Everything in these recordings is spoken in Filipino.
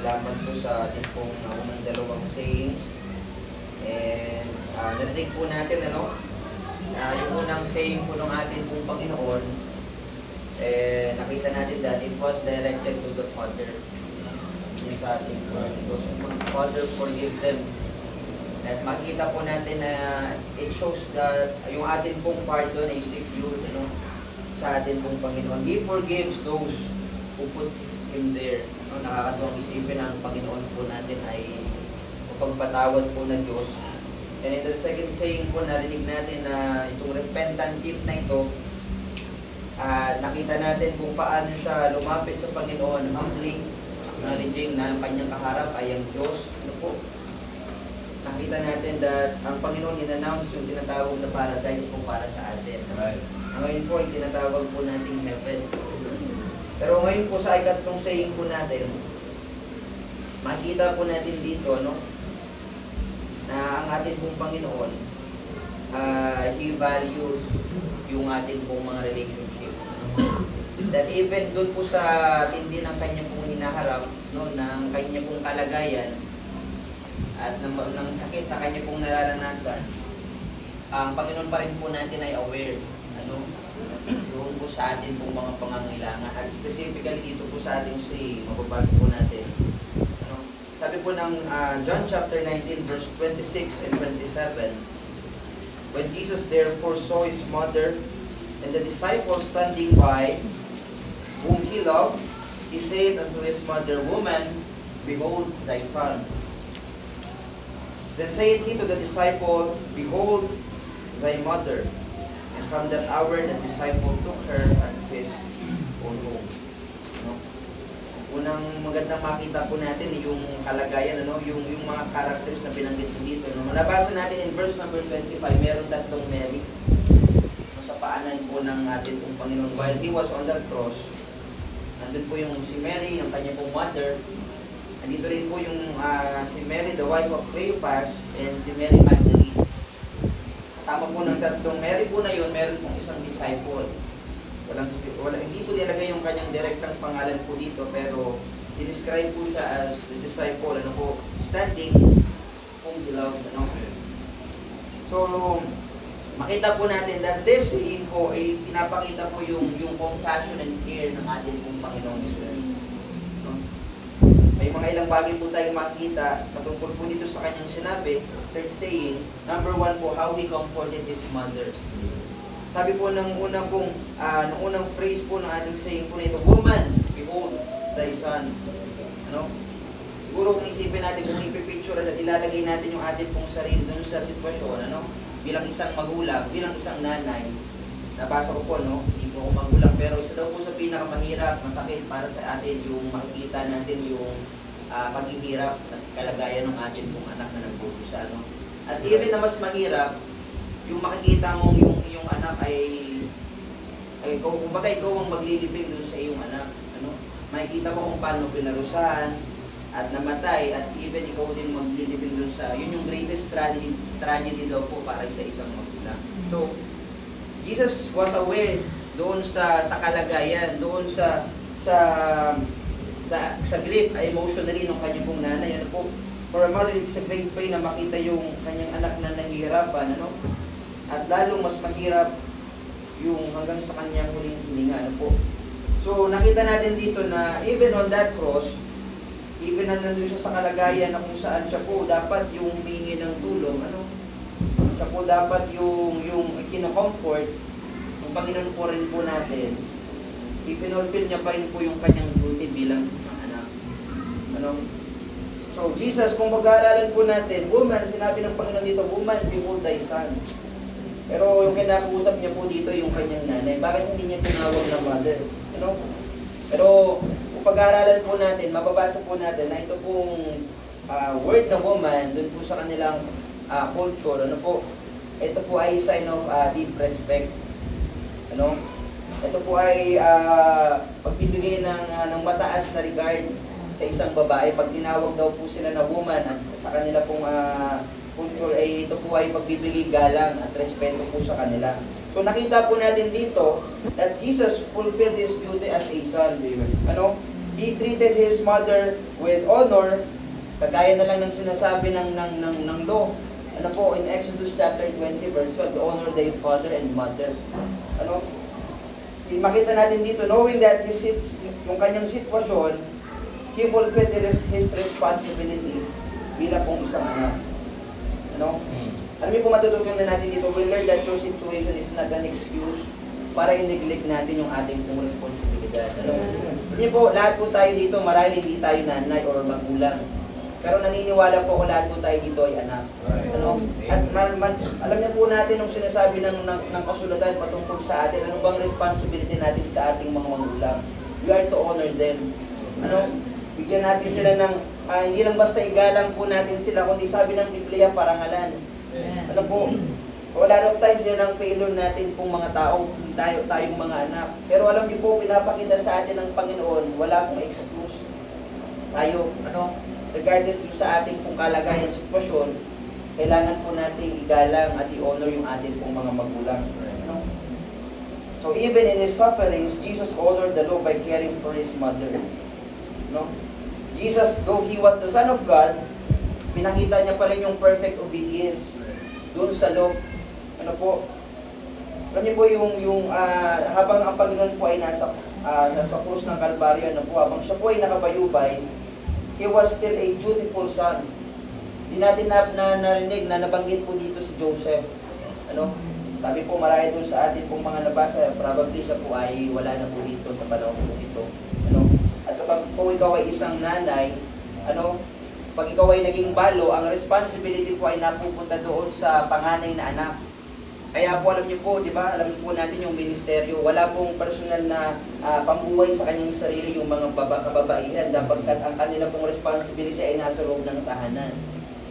salamat po sa ating pong unang dalawang sayings. And narinig po natin, yung unang saying po ng ating pong Panginoon, nakita natin that it was directed to the Father. Yun sa ating Father, forgive them. At makita po natin na it shows that yung ating pong part doon ay secured sa ating pong Panginoon. He forgives those who put Him there. Nakakatuwang isipin na ang Panginoon po natin ay mapagpatawad po ng Diyos. And in the second saying po, narinig natin na itong repentant thief na ito, nakita natin kung paano siya lumapit sa Panginoon, humbling, acknowledging na ang kanyang kaharap ay ang Diyos. Nakita natin that ang Panginoon in-announce yung tinatawag na paradise po para sa atin. Right. Ngayon po ay tinatawag po nating heaven. Pero ngayon po sa ikatlong saying po natin, makita po natin dito, na ang ating pong Panginoon, He values yung ating pong mga relationship. That even doon po sa tindi ng kanya pong hinaharap, ng kanya pong kalagayan, at ng sakit na kanya pong nararanasan, ang Panginoon pa rin po natin ay aware, doon po sa atin pong mga pangangailangan. At specifically dito po sa ating mababasa po natin. Sabi po ng John chapter 19 verse 26 and 27, when Jesus therefore saw his mother and the disciples standing by, whom he loved, he said unto his mother, Woman, behold thy son. Then said he to the disciple, Behold thy mother. And from that hour the disciple took her unto his own home. Unang magandang makita po natin yung kalagayan, yung mga characters na binanggit po dito. Nabasa natin in verse number 25, meron tatlong Mary sa paanan po ng ating pong Panginoon. While He was on that cross, nandun po yung si Mary, yung kanya pong mother. Nandito rin po yung si Mary, the wife of Cleopas, and si Mary Magdalene. Kasama po ng tatlong Mary po na yun, meron pong isang disciple. Hindi po nilagay yung kanyang direktang pangalan po dito, pero i-describe po siya as the disciple, standing whom he loved. So, makita po natin that this saying po ay pinapakita po yung compassion and care ng ating pong Panginoon Jesus. May mga ilang bagay po tayong makita patungkol po dito sa kanyang sinabi. Third saying, number 1 po, how he comforted his mother. Sabi po ng unang phrase po ng ating saying po nito, Woman, behold thy son. Siguro kung isipin natin, kung ipipicture at ilalagay natin yung ating pong sarili dun sa sitwasyon, bilang isang magulang, bilang isang nanay, nabasa ko po, hindi po ako magulang, pero isa daw po sa pinakamahirap, masakit para sa atin yung makikita natin yung paghihirap at kalagayan ng ating pong anak na nagpupusa. At even na mas mahirap, yung makikita mong yung anak ay kumbaga ikaw ang maglilibing doon sa iyong anak. Makikita mo kung paano pinarusahan at namatay, at even ikaw din maglilibing doon sa, yun yung greatest tragedy daw po para sa isang magulang. So, Jesus was aware doon sa kalagayan, doon sa grief, emotionally ng kanyang pong nanay. For a mother, it's a great pain na makita yung kanyang anak na nahihirapan, at lalong mas mahirap yung hanggang sa kanyang huling hininga. So, nakita natin dito na even on that cross, even na nandun siya sa kalagayan na kung saan siya po dapat yung humingi ng tulong, siya po dapat yung kino-comfort, yung Panginoon po rin po natin, ipinulfill niya pa rin po yung kanyang duty bilang isang anak. So, Jesus, kung mag-aaralan po natin, woman, sinabi ng Panginoon dito, Woman, behold thy son. Pero yung kinakausap niya po dito yung kanyang nanay, bakit hindi niya tinawag na mother? Pero kung pag-aaralan po natin, mababasa po natin na ito pong word na woman, dun po sa kanilang culture, ito po ay sign of deep respect. Ito po ay pagbibigay ng mataas na regard sa isang babae. Pag tinawag daw po sila na woman at sa kanila pong culture, ay ito po ay pagbibigay galang at respeto po sa kanila. So nakita po natin dito that Jesus fulfilled His duty as a son. He treated his mother with honor, kagaya na lang ng sinasabi ng law. Ano po, in Exodus chapter 20, verse 12, honor thy father and mother. Ano? Makita natin dito, knowing that yung kanyang sitwasyon, he fulfilled his responsibility bilang pong isang anak. Ano? Alam niyo po matututunan natin dito, we learn that your situation is not an excuse para i-neglect natin yung ating pong responsibilidad. Ano? Alam niyo po, lahat po tayo dito, marahil hindi tayo nanay or magulang. Pero naniniwala po ko lahat po tayo dito ay anak. Ano? At alam niyo po natin nung sinasabi ng kasulatan patungkol sa atin, ano bang responsibility natin sa ating mga magulang? We are to honor them. Ano? Bigyan natin sila ng, hindi lang basta igalang po natin sila, kundi sabi ng Biblia, parangalan. Ano po? A lot of times yan ang failure natin pong mga tao, tayong mga anak. Pero alam niyo po, pinapakita sa atin ng Panginoon, wala pong excuse. Tayo, ano? Regardless sa ating pong kalagayan, sitwasyon, kailangan po natin igalang at i-honor yung ating pong mga magulang. No? So even in His sufferings, Jesus honored the law by caring for His mother. No? Jesus, though He was the Son of God, pinakita niya pa rin yung perfect obedience doon sa law. Ano po? Alam niyo po habang ang Panginoon po ay nasa krus ng Kalbaryo, ano po, habang siya po ay nakabayubay, He was still a dutiful son. Hindi natin narinig na nabanggit po dito si Joseph. Ano? Sabi po marami doon sa atin pong mga nabasa, probably siya po ay wala na po dito sa panahon po ito. Ano? At kapag po ikaw ay isang nanay, ano? Pag ikaw ay naging balo, ang responsibility po ay napupunta doon sa panganay na anak. Kaya po alam niyo po, di ba? Alam po natin yung ministeryo, wala pong personal na pambuhay sa kanyang sarili yung mga kababaihan, sapagkat ang kanila pong responsibility ay nasa loob ng tahanan.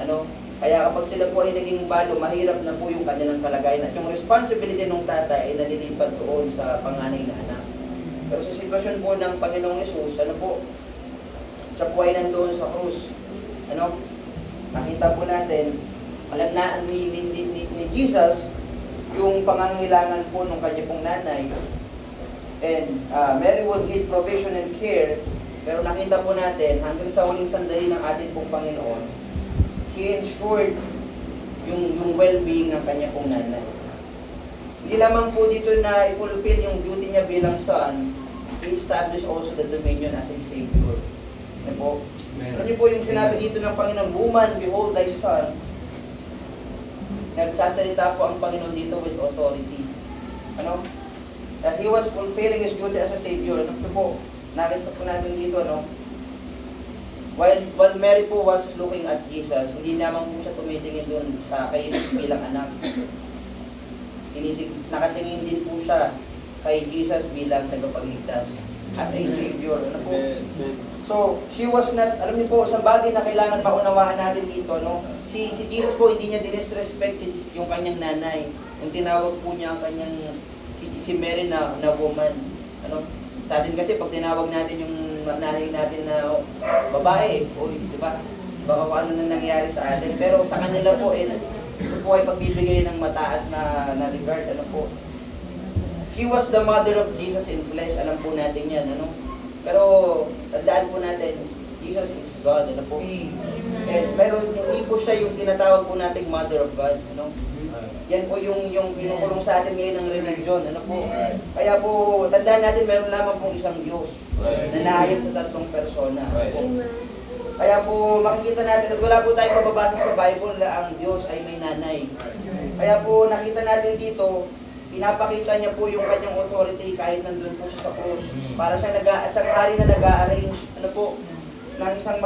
Ano? Kaya kapag sila po ay naging balo, mahirap na po yung kanilang kalagayan at yung responsibility ng tatay ay nalilipat doon sa panganay na anak. Pero sa sitwasyon po ng Panginoong Yesus, ano po? Siya po ay nandoon sa krus. Ano? Nakita po natin, alam na ni Jesus, yung pangangailangan po ng kanya pong nanay. And Mary would need provision and care, pero nakita po natin, hanggang sa huling sandali ng ating pong Panginoon, He ensured yung well-being ng kanya pong nanay. Hindi lamang po dito na i-fulfill yung duty niya bilang son, He established also the dominion as a Savior. Ano po? Ano po yung sinabi dito ng Panginoon, woman, behold thy son. Nagsasalita po ang Panginoon dito with authority. Ano? That He was fulfilling His duty as a Savior. Ano po? Nakita po natin dito, no? While Mary po was looking at Jesus, hindi naman po siya tumitingin doon sa kay bilang anak. Nakatingin din po siya kay Jesus bilang tagapagligtas as a Savior. Ano po? So, she was not, alam niyo po, sa bagay na kailangan maunawaan natin dito, no? Si Jesus po, hindi niya dinisrespect yung kanyang nanay. Yung tinawag po niya ang kanyang, si Mary na woman. Ano? Sa atin kasi, pag tinawag natin yung nanay natin na babae, o di ba? Baka kung ano na nangyari sa atin. Pero sa kanila po, ito po ay pagbibigay ng mataas na regard. Ano po? She was the mother of Jesus in flesh. Alam po natin yan. Ano? Pero, tandaan po natin, Jesus is God. Ano po? And meron, hindi po siya yung tinatawag po nating Mother of God. Ano? Yan po yung pinukulong sa atin ngayon ng religion. Ano po? Kaya po, tandaan natin, meron lamang pong isang Diyos na naayat sa tatlong persona. Ano po? Kaya po, makikita natin, at wala po tayong mababasa sa Bible na ang Diyos ay may nanay. Kaya po, nakita natin dito, pinapakita niya po yung kanyang authority kahit nandun po siya sa krus. Para siya isang hari na nag-a-arrange, ano po, ng isang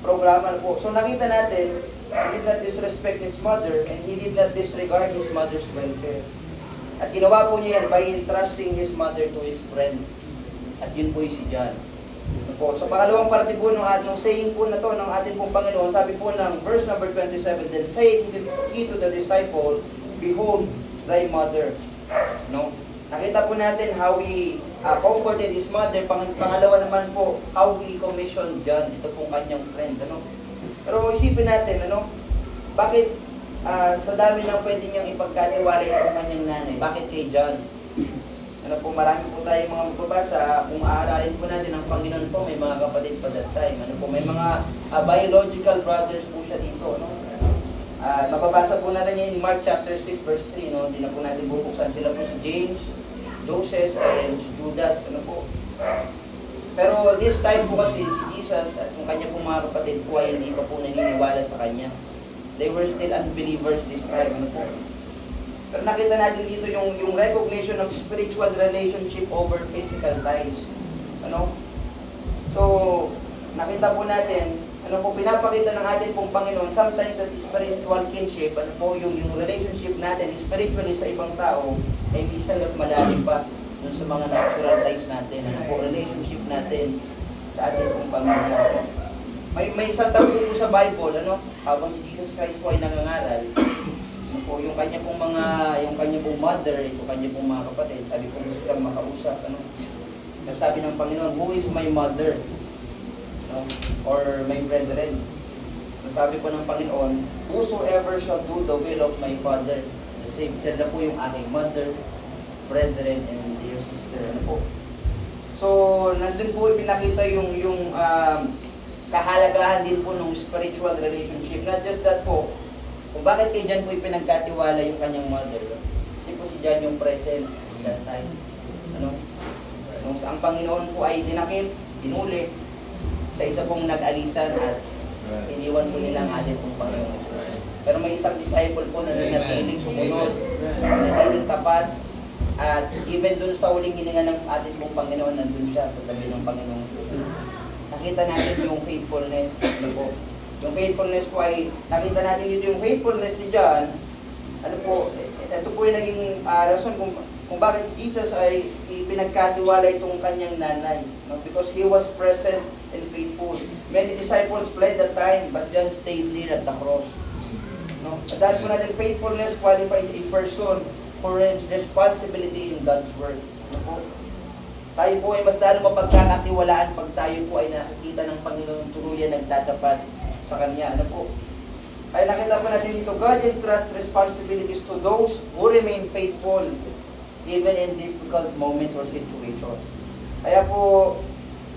programa po. So nakita natin, he did not disrespect his mother and he did not disregard his mother's welfare. At ginawa po niya yan by entrusting his mother to his friend. At yun po si John. Po. Sa pangalawang parte po ng saying po na to ng ating pong Panginoon, sabi po ng verse number 27, then say he to the disciple, behold thy mother. No? Nakita po natin how he comforted his mother. Pangalawa naman po, how he commissioned John, ito pong kanyang friend. Ano? Pero isipin natin, ano? Bakit sa dami ng pwede niyang ipagkatiwala itong kanyang nanay, bakit kay John? Ano po, marami po tayong mga magbabasa. Kung aaralin po natin ang Panginoon po, may mga kapatid pa that time. Ano po, may mga biological brothers po siya dito. No? Mababasa po natin yan in Mark chapter 6 verse 3. No? Hindi na po natin bubuksan. Sila po si James, Joseph, and si Judas. Ano po. Pero this time po kasi si Jesus at yung kanya pong mga kapatid po ay hindi pa po naniniwala sa kanya. They were still unbelievers this time. Ano po. Pero nakita natin dito yung recognition of spiritual relationship over physical ties. Ano? So, nakita po natin, ano po, pinapakita ng ating pong Panginoon, sometimes that spiritual kinship, ano po, yung relationship natin spiritually sa ibang tao, ay minsan mas malalim pa dun sa mga natural ties natin, ano po, relationship natin sa ating pong Panginoon. May isang tao po sa Bible, ano, habang si Jesus Christ po ay nangangaral, ano po, yung kanya pong mother, yung kanya pong mga kapatid, sabi ko gusto lang makausap, ano, sabi ng Panginoon, who is my mother? No? Or my brethren. Sabi po ng Panginoon, whosoever shall do the will of my Father, the same, siya na po yung aking mother, brethren, and dear sister. Ano po? So, nandun po ipinakita yung kahalagahan din po ng spiritual relationship. Not just that po, kung bakit kay John po ipinagkatiwala yung kanyang mother. Kasi po si John yung present that time. Ano? Nung ang Panginoon po ay dinakip, dinuli, sa isa pong nag-alisan at iniwan po nila ang ating pong Panginoon. Pero may isang disciple po na nanatiling sumunod, nanatiling tapat, at even dun sa huling hininga ng ating pong Panginoon, nandun siya sa tabi ng Panginoon. Nakita natin yung faithfulness. Ano po? Yung faithfulness po ay, nakita natin dito yung faithfulness ni John. Ano po, ito po yung naging rason kung bakit si Jesus ay ipinagkatiwala itong kanyang nanay. No? Because he was present and faithful. Many disciples fled that time, but John stayed near at the cross. No? At dahil po natin, faithfulness qualifies a person for responsibility in God's work. Ano po? Tayo po ay mas lalo mapagkakatiwalaan pag tayo po ay nakikita ng Panginoon tuluyan nagtatapat sa Kanya. Ano po? Ay nakita po natin dito, God entrusts responsibilities to those who remain faithful even in difficult moments or situations. Kaya po,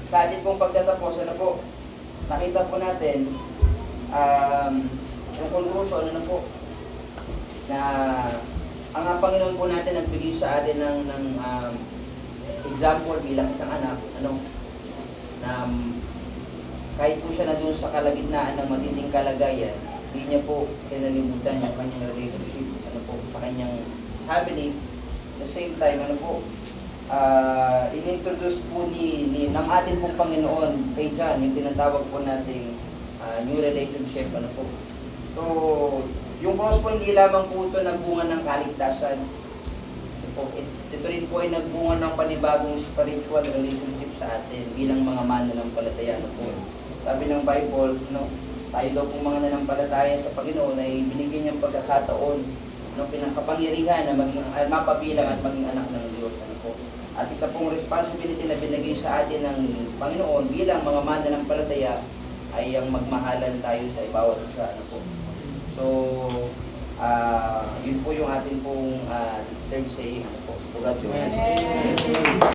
sa atin pong pagtatapos, ano po, nakita po natin, yung conclusion, ano po, na ang Panginoon po natin nagbigay sa atin ng example bilang isang anak, ano, na kahit po siya na doon sa kalagitnaan ng matinding kalagayan, hindi niya po kinalimutan yung kanyang relationship, ano po, sa kanyang family. At the same time, ano po, in-introduce po ng ating pong Panginoon kay John, yung tinatawag po nating new relationship, ano po. So, yung cross po hindi lamang po ito nagbunga ng kaligtasan. Ito rin po ay nagbunga ng panibagong spiritual relationship sa atin bilang mga mananampalataya. Ano po. Sabi ng Bible, no, tayo daw pong mga nanampalataya sa Panginoon ay binigyan niyang pagkakataon ng pinakapangyarihan na maging mapabilang at maging anak ng Diyos. Ano po. At isa pong responsibility na binigay sa atin ng Panginoon bilang mga mananampalataya ay ang magmahalan tayo sa bawat isa. Ano po. So, yun po yung ating pong third saying. Ano po. God bless.